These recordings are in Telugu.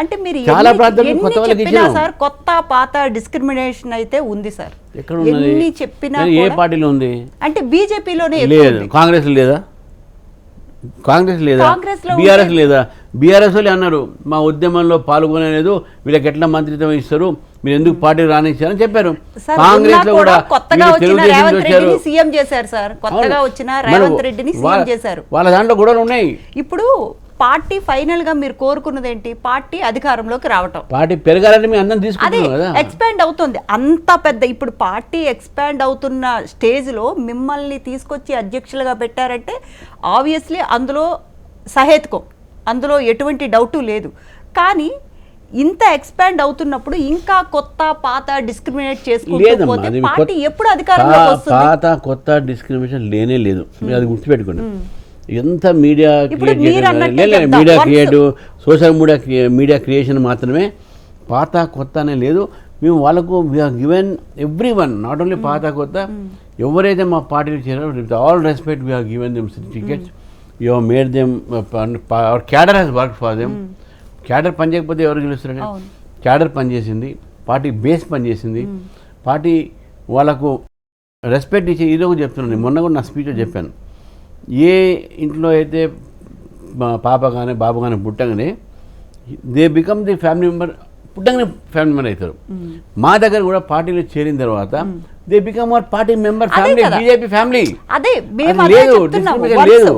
అంటే మీరు చాలా ప్రాంతాల్లో కొత్త వాళ్ళకి చెప్పినా ఇచ్చాం సార్ కొత్త పాత డిస్క్రిమినేషన్ అయితే ఉంది సార్. ఎక్కడ ఉన్నది? ఎన్ని చెప్పినా ఏ కూడా పార్టీలో ఉంది? అంటే బీజేపీలోనే లేదు. కాంగ్రెస్ లేదా? కాంగ్రెస్ లేదా? కాంగ్రెస్లో బీఆర్ఎస్ లేదా? బీఆర్ఎస్ వాళ్ళు అన్నారు మా ఉద్యమంలో పాల్గొనలేదు, వీళ్ళకి ఎట్లా మంత్రిత్వం ఇస్తారు, మీరు ఎందుకు పార్టీ రానిచ్చారని చెప్పారు. సార్, కాంగ్రెస్ ఉన్నా లో కూడా కూడా కొత్తగా వచ్చిన తెలుగుదేశం రేవంత్ వచ్చారు. రెడ్డిని సీఎం చేశారు సార్. కొత్తగా వచ్చిన రేవంత్ రెడ్డిని సీఎం చేశారు. వాళ్ళ దాంట్లో గొడవలు ఉన్నాయి. ఇప్పుడు పార్టీ ఫైనల్ గా మీరు కోరుకున్నది ఏంటి? పార్టీ అధికారంలోకి రావటం. పార్టీ పెరగాలని మేము అందరం అదే తీసుకుంటున్నాం కదా. ఎక్స్పాండ్ అవుతుంది. అంత పెద్ద ఇప్పుడు పార్టీ ఎక్స్పాండ్ అవుతున్న స్టేజ్ లో మిమ్మల్ని తీసుకొచ్చి అధ్యక్షులుగా పెట్టారంటే ఆబ్వియస్లీ అందులో సహేతుకం, అందులో ఎటువంటి డౌటు లేదు. కానీ ఇంత ఎక్స్పాండ్ అవుతున్నప్పుడు ఇంకా కొత్త పాత డిస్క్రిమినేట్ చేసుకుంటూ పోతే పార్టీ ఎప్పుడు అధికారంలోకి వస్తుంది? పాత కొత్త డిస్క్రిమినేషన్ లేనే లేదు, మీరు అది గుర్తుపెట్టుకోండి. ఎంత media media creative social media creation మాత్రమే, పాత కొత్త అనే లేదు. మేము వాళ్ళకు given everyone, not only పాత కొత్త, ఎవరైతే మా పార్టీలో చేరారో with all respect we have given them tickets, you have made them, our cadre has work for them. Cadre పనిచేయకపోతే ఎవరు గెలుస్తారండి? క్యాడర్ పనిచేసింది, పార్టీ బేస్ పనిచేసింది, పార్టీ వాళ్ళకు రెస్పెక్ట్ ఇచ్చి. ఈరోజు చెప్తున్నాను, మొన్న కూడా నా స్పీచ్లో చెప్పాను, ఏ ఇంట్లో అయితే పాప కానీ బాబు కానీ పుట్టగానే they become the family member, పుట్టగానే ఫ్యామిలీ మెంబర్ అవుతారు. మా దగ్గర కూడా పార్టీలో చేరిన తర్వాత they become our party member, family, BJP family. అదే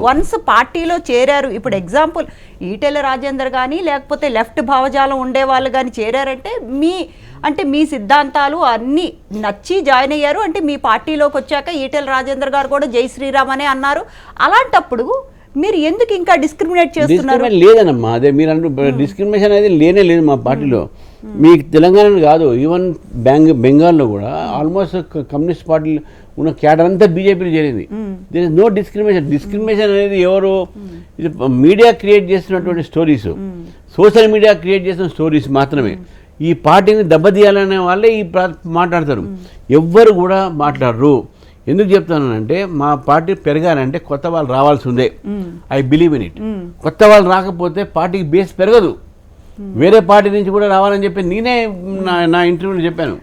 వన్స్ పార్టీలో చేరారు. ఇప్పుడు ఎగ్జాంపుల్ ఈటెల రాజేందర్ కానీ లేకపోతే లెఫ్ట్ భావజాలం ఉండే వాళ్ళు కానీ చేరారంటే మీ సిద్ధాంతాలు అన్నీ నచ్చి జాయిన్ అయ్యారు. అంటే మీ పార్టీలోకి వచ్చాక ఈటెల రాజేందర్ గారు కూడా జై శ్రీరామ్ అనే అన్నారు. అలాంటప్పుడు మీరు ఎందుకు ఇంకా డిస్క్రిమినేట్ చేస్తున్నారు? లేదన్నమ్మా, అదే మీరు అంటారు డిస్క్రిమినేషన్ అనేది లేనే లేదు మా పార్టీలో. మీకు తెలంగాణ కాదు, ఈవెన్ బెంగాల్లో కూడా ఆల్మోస్ట్ కమ్యూనిస్ట్ పార్టీలు ఉన్న క్యాడర్ అంతా బీజేపీలో చేరింది. There is no discrimination. Discrimination అనేది ఎవరు? మీడియా క్రియేట్ చేస్తున్నటువంటి స్టోరీస్, సోషల్ మీడియా క్రియేట్ చేస్తున్న స్టోరీస్ మాత్రమే. ఈ పార్టీని దెబ్బతీయాలనే వాళ్ళే ఈ మాట్లాడతారు, ఎవ్వరు కూడా మాట్లాడరు. ఎందుకు చెప్తానంటే మా పార్టీ పెరగాలంటే కొత్త వాళ్ళు రావాల్సి ఉందే. I believe in it. కొత్త వాళ్ళు రాకపోతే పార్టీకి బేస్ పెరగదు. వేరే పార్టీ నుంచి కూడా రావాలని చెప్పి నేనే నా ఇంటర్వ్యూలో చెప్పాను.